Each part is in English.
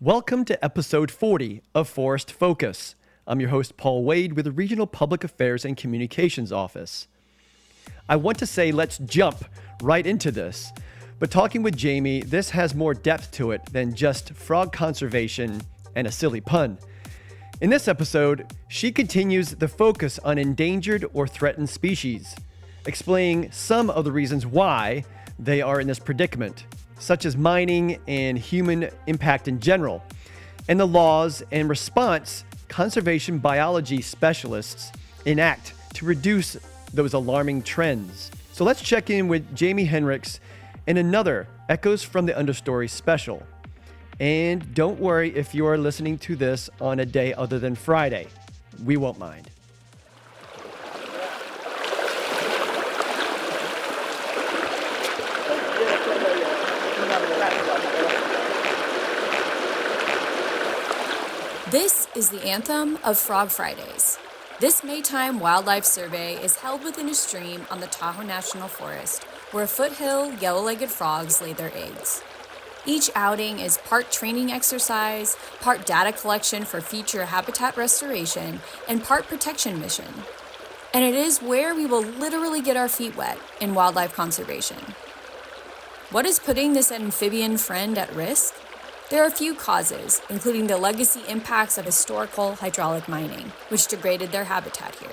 Welcome to episode 40 of Forest Focus. I'm your host, Paul Wade, with the Regional Public Affairs and Communications Office. I want to say let's jump right into this, but talking with Jamie, this has more depth to it than just frog conservation and a silly pun. In this episode, she continues the focus on endangered or threatened species, explaining some of the reasons why they are in this predicament, such as mining and human impact in general, and the laws and response conservation biology specialists enact to reduce those alarming trends. So let's check in with Jamie Henricks in another Echoes from the Understory special. And don't worry if you are listening to this on a day other than Friday. We won't mind. This is the anthem of Frog Fridays. This Maytime wildlife survey is held within a stream on the Tahoe National Forest, where foothill yellow-legged frogs lay their eggs. Each outing is part training exercise, part data collection for future habitat restoration, and part protection mission. And it is where we will literally get our feet wet in wildlife conservation. What is putting this amphibian friend at risk? There are a few causes, including the legacy impacts of historical hydraulic mining, which degraded their habitat here.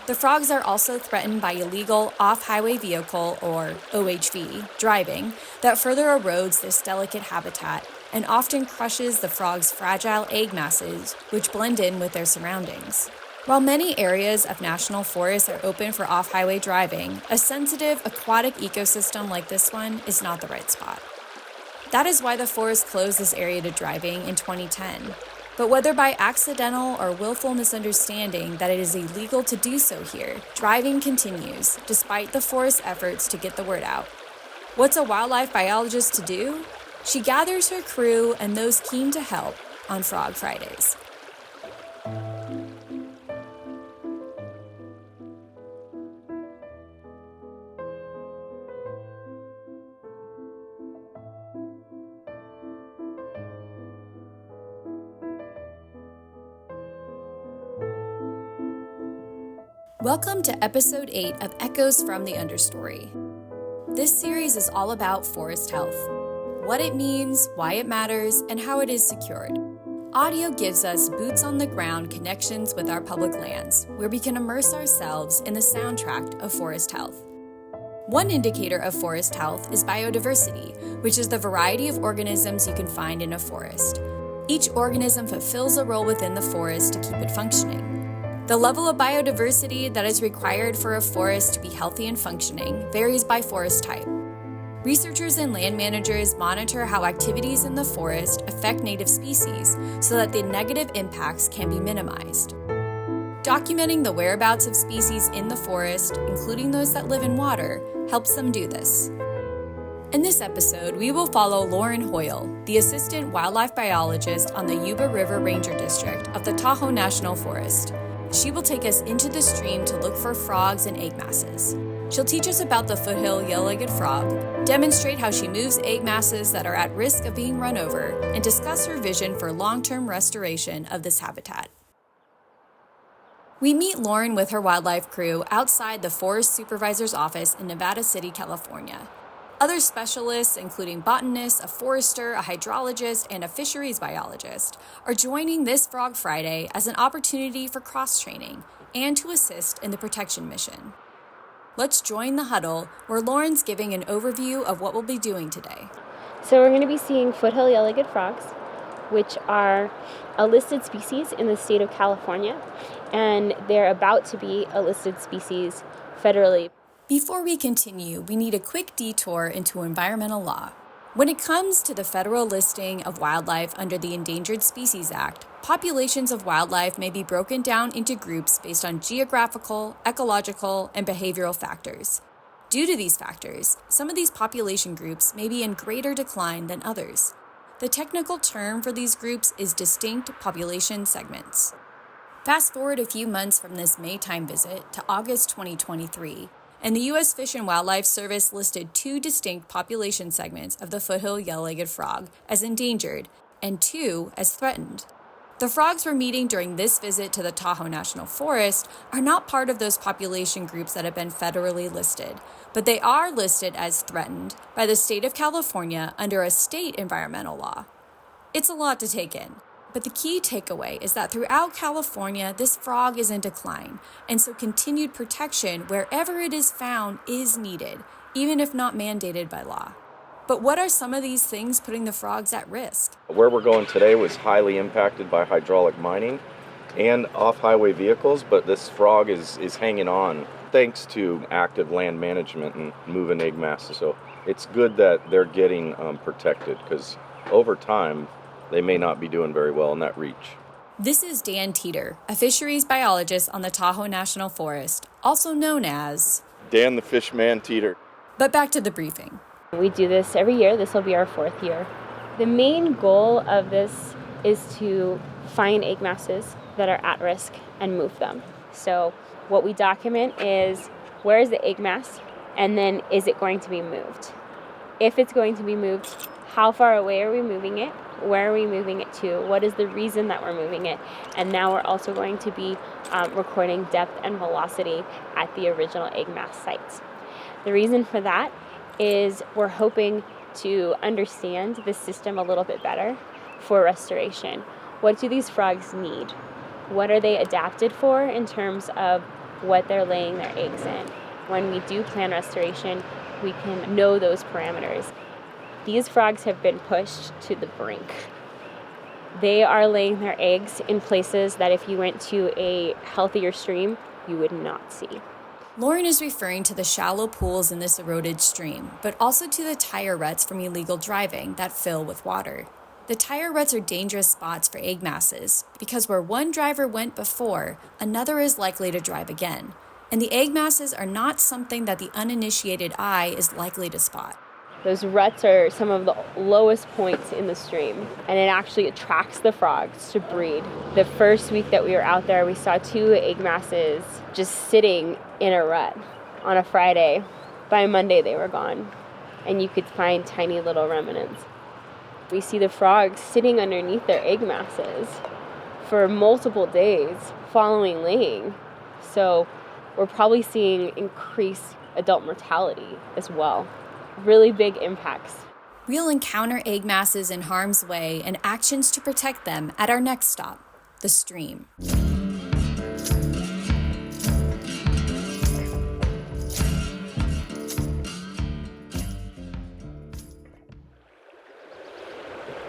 The frogs are also threatened by illegal off-highway vehicle, or OHV, driving that further erodes this delicate habitat and often crushes the frogs' fragile egg masses, which blend in with their surroundings. While many areas of national forests are open for off-highway driving, a sensitive aquatic ecosystem like this one is not the right spot. That is why the forest closed this area to driving in 2010. But whether by accidental or willful misunderstanding that it is illegal to do so here, driving continues, despite the forest's efforts to get the word out. What's a wildlife biologist to do? She gathers her crew and those keen to help on Frog Fridays. Welcome to episode 8 of Echoes from the Understory. This series is all about forest health, what it means, why it matters, and how it is secured. Audio gives us boots on the ground connections with our public lands, where we can immerse ourselves in the soundtrack of forest health. One indicator of forest health is biodiversity, which is the variety of organisms you can find in a forest. Each organism fulfills a role within the forest to keep it functioning. The level of biodiversity that is required for a forest to be healthy and functioning varies by forest type. Researchers and land managers monitor how activities in the forest affect native species so that the negative impacts can be minimized. Documenting the whereabouts of species in the forest, including those that live in water, helps them do this. In this episode, we will follow Lauren Hoyle, the assistant wildlife biologist on the Yuba River Ranger District of the Tahoe National Forest. She will take us into the stream to look for frogs and egg masses. She'll teach us about the foothill yellow-legged frog, demonstrate how she moves egg masses that are at risk of being run over, and discuss her vision for long-term restoration of this habitat. We meet Lauren with her wildlife crew outside the Forest Supervisor's office in Nevada City, California. Other specialists, including botanists, a forester, a hydrologist, and a fisheries biologist, are joining this Frog Friday as an opportunity for cross-training and to assist in the protection mission. Let's join the huddle, where Lauren's giving an overview of what we'll be doing today. So we're going to be seeing foothill yellow-legged frogs, which are a listed species in the state of California, and they're about to be a listed species federally. Before we continue, we need a quick detour into environmental law. When it comes to the federal listing of wildlife under the Endangered Species Act, populations of wildlife may be broken down into groups based on geographical, ecological, and behavioral factors. Due to these factors, some of these population groups may be in greater decline than others. The technical term for these groups is distinct population segments. Fast forward a few months from this Maytime visit to August 2023, and the U.S. Fish and Wildlife Service listed two distinct population segments of the foothill yellow-legged frog as endangered and 2 as threatened. The frogs we're meeting during this visit to the Tahoe National Forest are not part of those population groups that have been federally listed, but they are listed as threatened by the state of California under a state environmental law. It's a lot to take in, but the key takeaway is that throughout California, this frog is in decline, and so continued protection wherever it is found is needed, even if not mandated by law. But what are some of these things putting the frogs at risk? Where we're going today was highly impacted by hydraulic mining and off-highway vehicles, but this frog is hanging on thanks to active land management and moving egg masses. So it's good that they're getting protected, because over time they may not be doing very well in that reach. This is Dan Teeter, a fisheries biologist on the Tahoe National Forest, also known as Dan the Fishman Teeter. But back to the briefing. We do this every year. This will be our 4th year. The main goal of this is to find egg masses that are at risk and move them. So what we document is, where is the egg mass, and then is it going to be moved? If it's going to be moved, how far away are we moving it? Where are we moving it to? What is the reason that we're moving it? And now we're also going to be recording depth and velocity at the original egg mass sites. The reason for that is we're hoping to understand the system a little bit better for restoration. What do these frogs need? What are they adapted for in terms of what they're laying their eggs in? When we do plan restoration, we can know those parameters. These frogs have been pushed to the brink. They are laying their eggs in places that if you went to a healthier stream, you would not see. Lauren is referring to the shallow pools in this eroded stream, but also to the tire ruts from illegal driving that fill with water. The tire ruts are dangerous spots for egg masses because where one driver went before, another is likely to drive again. And the egg masses are not something that the uninitiated eye is likely to spot. Those ruts are some of the lowest points in the stream, and it actually attracts the frogs to breed. The first week that we were out there, we saw 2 egg masses just sitting in a rut on a Friday. By Monday, they were gone, and you could find tiny little remnants. We see the frogs sitting underneath their egg masses for multiple days following laying. So we're probably seeing increased adult mortality as well. Really big impacts. We'll encounter egg masses in harm's way and actions to protect them at our next stop, the stream.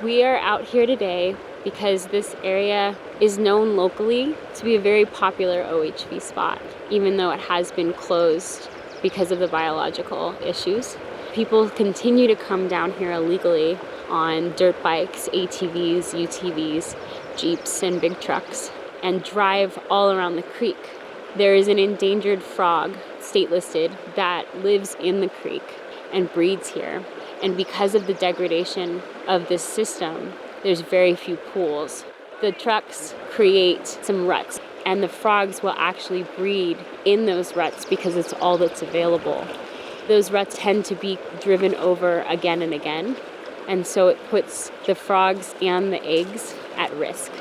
We are out here today because this area is known locally to be a very popular OHV spot, even though it has been closed because of the biological issues. People continue to come down here illegally on dirt bikes, ATVs, UTVs, Jeeps, and big trucks, and drive all around the creek. There is an endangered frog, state listed, that lives in the creek and breeds here. And because of the degradation of this system, there's very few pools. The trucks create some ruts, and the frogs will actually breed in those ruts because it's all that's available. Those ruts tend to be driven over again and again, and so it puts the frogs and the eggs at risk.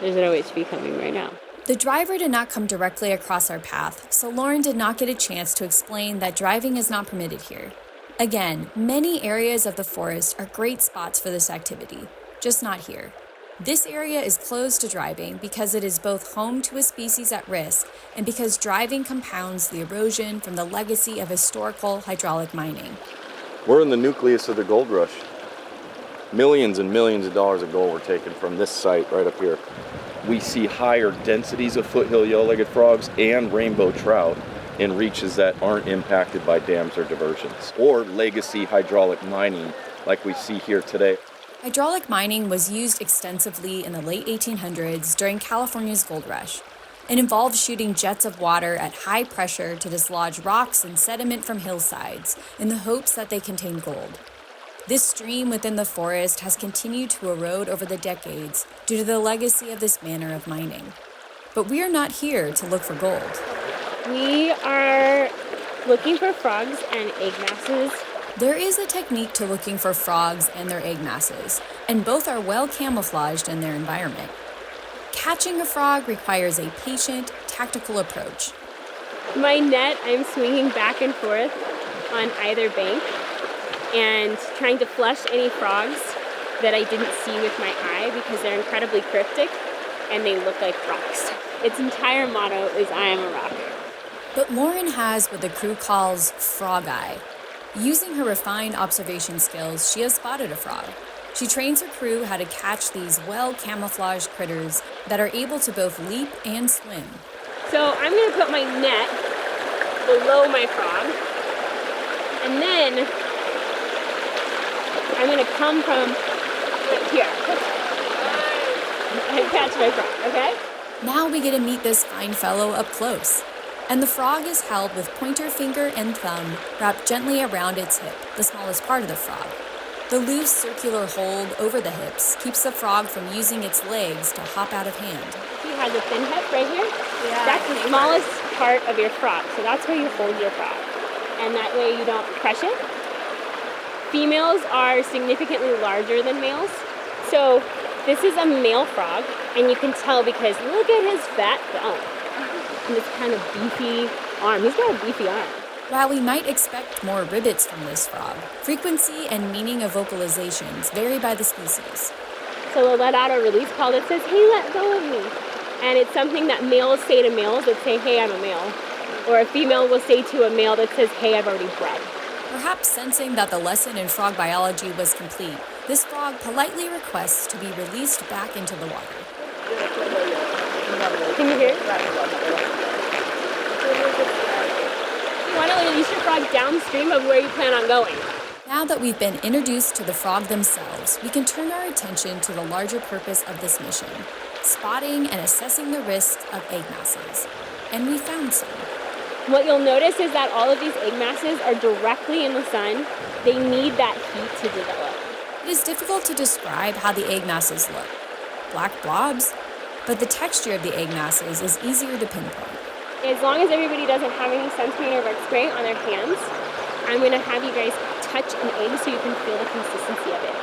There's an OHV coming right now. The driver did not come directly across our path, so Lauren did not get a chance to explain that driving is not permitted here. Again, many areas of the forest are great spots for this activity, just not here. This area is closed to driving because it is both home to a species at risk and because driving compounds the erosion from the legacy of historical hydraulic mining. We're in the nucleus of the gold rush. Millions and millions of dollars of gold were taken from this site right up here. We see higher densities of foothill yellow-legged frogs and rainbow trout in reaches that aren't impacted by dams or diversions, or legacy hydraulic mining like we see here today. Hydraulic mining was used extensively in the late 1800s during California's gold rush. It involved shooting jets of water at high pressure to dislodge rocks and sediment from hillsides in the hopes that they contained gold. This stream within the forest has continued to erode over the decades due to the legacy of this manner of mining. But we are not here to look for gold. We are looking for frogs and egg masses. There is a technique to looking for frogs and their egg masses, and both are well camouflaged in their environment. Catching a frog requires a patient, tactical approach. My net, I'm swinging back and forth on either bank and trying to flush any frogs that I didn't see with my eye because they're incredibly cryptic and they look like rocks. Its entire motto is "I am a rock." But Lauren has what the crew calls frog eye. Using her refined observation skills, she has spotted a frog. She trains her crew how to catch these well-camouflaged critters that are able to both leap and swim. So I'm going to put my net below my frog, and then I'm going to come from right here and catch my frog, okay? Now we get to meet this fine fellow up close. And the frog is held with pointer finger and thumb wrapped gently around its hip, the smallest part of the frog. The loose circular hold over the hips keeps the frog from using its legs to hop out of hand. He has a thin hip right here. Yeah, that's the smallest part of your frog, so that's where you hold your frog. And that way you don't crush it. Females are significantly larger than males. So this is a male frog, and you can tell because look at his fat thumb. And this kind of beefy arm. He's got a beefy arm. While we might expect more ribbits from this frog, frequency and meaning of vocalizations vary by the species. So we'll let out a release call that says, "Hey, let go of me." And it's something that males say to males that say, "Hey, I'm a male." Or a female will say to a male that says, "Hey, I've already bred." Perhaps sensing that the lesson in frog biology was complete, this frog politely requests to be released back into the water. Can you hear it? You want to release your frog downstream of where you plan on going. Now that we've been introduced to the frog themselves, we can turn our attention to the larger purpose of this mission, spotting and assessing the risks of egg masses. And we found some. What you'll notice is that all of these egg masses are directly in the sun. They need that heat to develop. It is difficult to describe how the egg masses look. Black blobs? But the texture of the egg masses is easier to pinpoint. As long as everybody doesn't have any sunscreen or bug spray on their hands, I'm going to have you guys touch an egg so you can feel the consistency of it.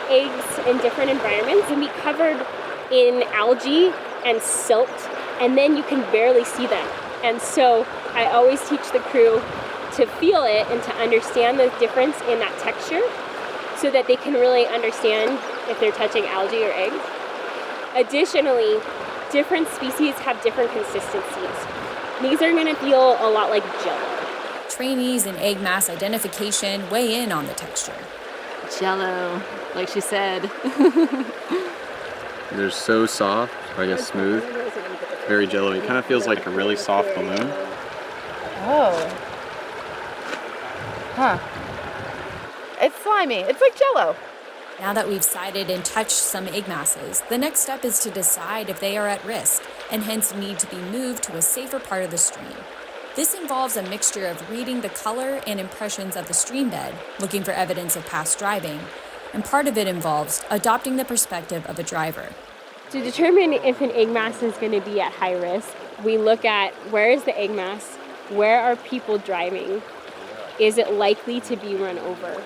Eggs in different environments can be covered in algae and silt, and then you can barely see them. And so I always teach the crew to feel it and to understand the difference in that texture so that they can really understand if they're touching algae or eggs. Additionally, different species have different consistencies. These are going to feel a lot like Jell-O. Trainees in egg mass identification weigh in on the texture. Jell-O, like she said. They're so soft, or I guess smooth, very jello-y. It kind of feels like a really soft balloon. Oh. Huh. It's slimy. It's like Jell-O. Now that we've sighted and touched some egg masses, the next step is to decide if they are at risk and hence need to be moved to a safer part of the stream. This involves a mixture of reading the color and impressions of the stream bed, looking for evidence of past driving, and part of it involves adopting the perspective of a driver. To determine if an egg mass is going to be at high risk, we look at where is the egg mass, where are people driving, is it likely to be run over?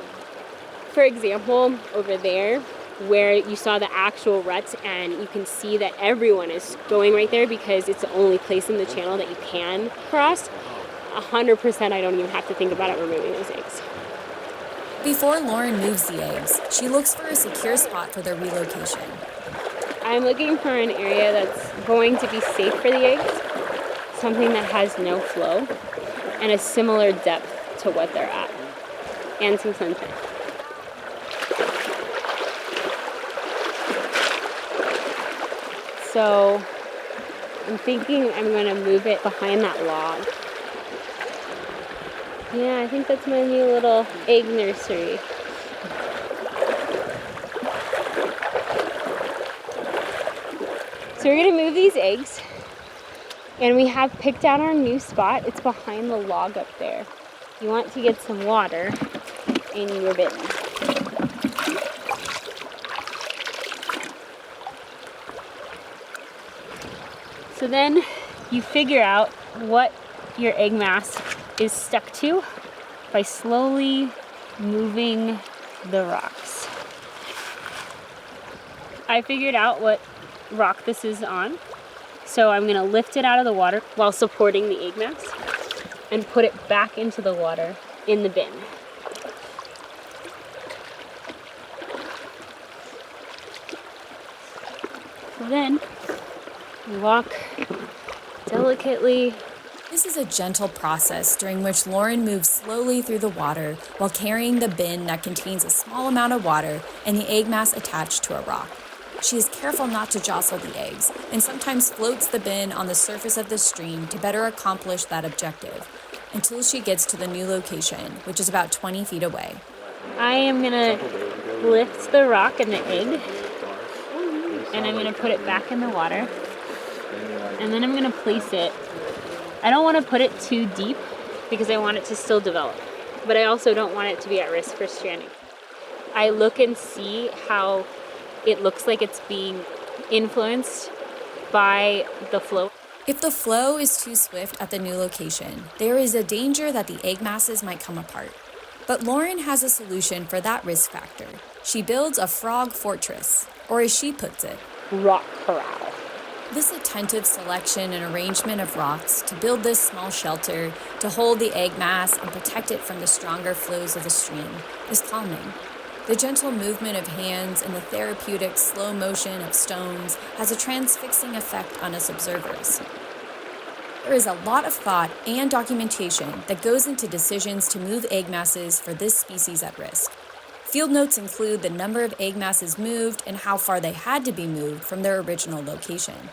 For example, over there, where you saw the actual ruts and you can see that everyone is going right there because it's the only place in the channel that you can cross, 100% I don't even have to think about it removing those eggs. Before Lauren moves the eggs, she looks for a secure spot for their relocation. I'm looking for an area that's going to be safe for the eggs, something that has no flow, and a similar depth to what they're at, and some sunshine. So I'm thinking I'm going to move it behind that log. Yeah, I think that's my new little egg nursery. So we're going to move these eggs, and we have picked out our new spot. It's behind the log up there. You want to get some water in your bin. So then you figure out what your egg mass is stuck to by slowly moving the rocks. I figured out what rock this is on. So I'm going to lift it out of the water while supporting the egg mass and put it back into the water in the bin. So then walk delicately. This is a gentle process during which Lauren moves slowly through the water while carrying the bin that contains a small amount of water and the egg mass attached to a rock. She is careful not to jostle the eggs and sometimes floats the bin on the surface of the stream to better accomplish that objective until she gets to the new location, which is about 20 feet away. I am going to lift the rock and the egg, and I'm going to put it back in the water, and then I'm going to place it. I don't want to put it too deep because I want it to still develop, but I also don't want it to be at risk for stranding. I look and see how it looks like it's being influenced by the flow. If the flow is too swift at the new location, there is a danger that the egg masses might come apart. But Lauren has a solution for that risk factor. She builds a frog fortress, or as she puts it, rock corral. This attentive selection and arrangement of rocks to build this small shelter to hold the egg mass and protect it from the stronger flows of the stream is calming. The gentle movement of hands and the therapeutic slow motion of stones has a transfixing effect on us observers. There is a lot of thought and documentation that goes into decisions to move egg masses for this species at risk. Field notes include the number of egg masses moved and how far they had to be moved from their original location.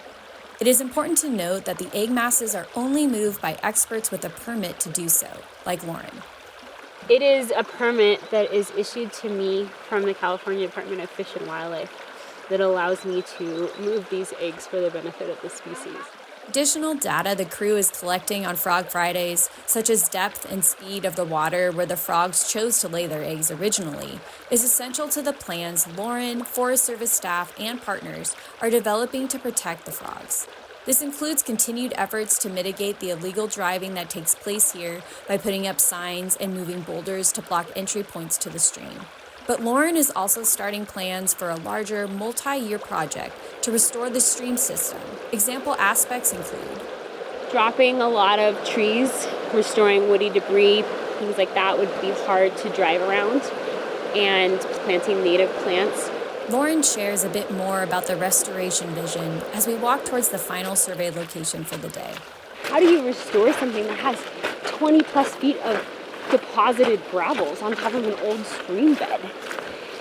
It is important to note that the egg masses are only moved by experts with a permit to do so, like Lauren. It is a permit that is issued to me from the California Department of Fish and Wildlife that allows me to move these eggs for the benefit of the species. Additional data the crew is collecting on Frog Fridays, such as depth and speed of the water where the frogs chose to lay their eggs originally, is essential to the plans Lauren, Forest Service staff, and partners are developing to protect the frogs. This includes continued efforts to mitigate the illegal driving that takes place here by putting up signs and moving boulders to block entry points to the stream. But Lauren is also starting plans for a larger, multi-year project to restore the stream system. Example aspects include dropping a lot of trees, restoring woody debris, things like that would be hard to drive around, and planting native plants. Lauren shares a bit more about the restoration vision as we walk towards the final survey location for the day. How do you restore something that has 20 plus feet of deposited gravels on top of an old stream bed,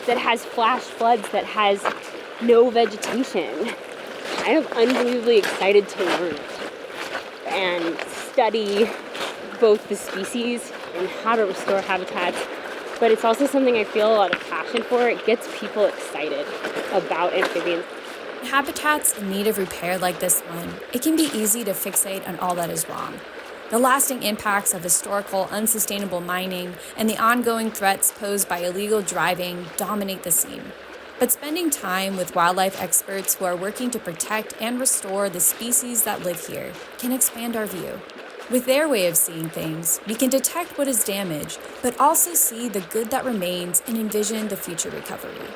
that has flash floods, that has no vegetation? I'm unbelievably excited to learn and study both the species and how to restore habitats. But it's also something I feel a lot of passion for. It gets people excited about amphibians. Habitats in need of repair like this one, it can be easy to fixate on all that is wrong. The lasting impacts of historical, unsustainable mining and the ongoing threats posed by illegal driving dominate the scene. But spending time with wildlife experts who are working to protect and restore the species that live here can expand our view. With their way of seeing things, we can detect what is damaged, but also see the good that remains and envision the future recovery.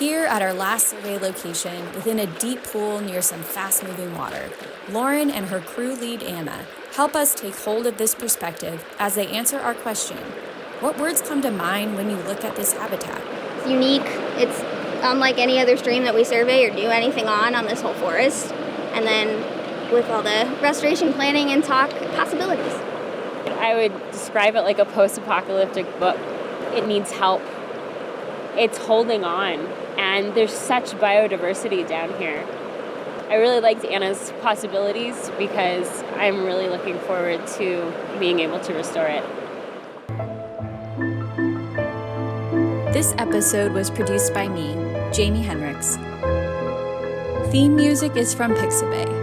Here at our last survey location, within a deep pool near some fast-moving water, Lauren and her crew lead, Anna, help us take hold of this perspective as they answer our question: what words come to mind when you look at this habitat? It's unique. It's unlike any other stream that we survey or do anything on this whole forest. And then with all the restoration planning and talk possibilities. I would describe it like a post-apocalyptic book. It needs help. It's holding on, and there's such biodiversity down here. I really liked Anna's possibilities because I'm really looking forward to being able to restore it. This episode was produced by me, Jamie Henricks. Theme music is from Pixabay.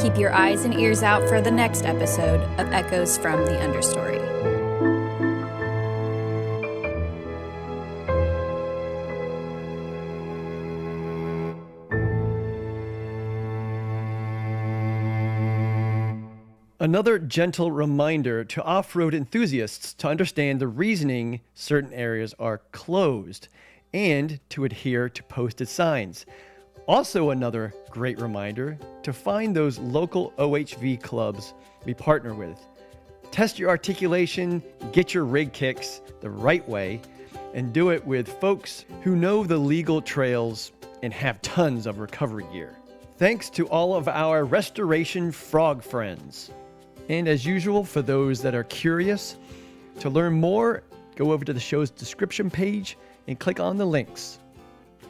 Keep your eyes and ears out for the next episode of Echoes from the Understory. Another gentle reminder to off-road enthusiasts to understand the reasoning certain areas are closed and to adhere to posted signs. Also another great reminder to find those local OHV clubs we partner with. Test your articulation, get your rig kicks the right way, and do it with folks who know the legal trails and have tons of recovery gear. Thanks to all of our restoration frog friends. And as usual, for those that are curious, to learn more, go over to the show's description page and click on the links.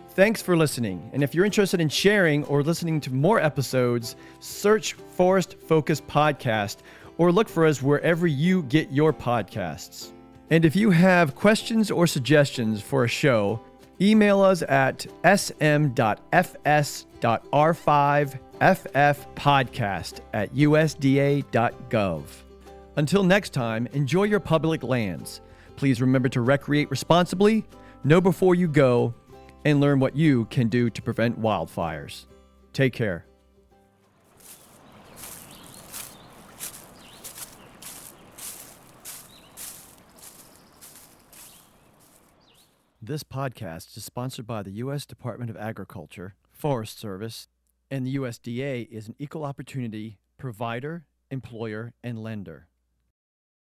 Thanks for listening. And if you're interested in sharing or listening to more episodes, search Forest Focus Podcast or look for us wherever you get your podcasts. And if you have questions or suggestions for a show, email us at sm.fs.r5ffpodcast@usda.gov. Until next time, enjoy your public lands. Please remember to recreate responsibly, know before you go, and learn what you can do to prevent wildfires. Take care. This podcast is sponsored by the U.S. Department of Agriculture, Forest Service, and the USDA is an equal opportunity provider, employer, and lender.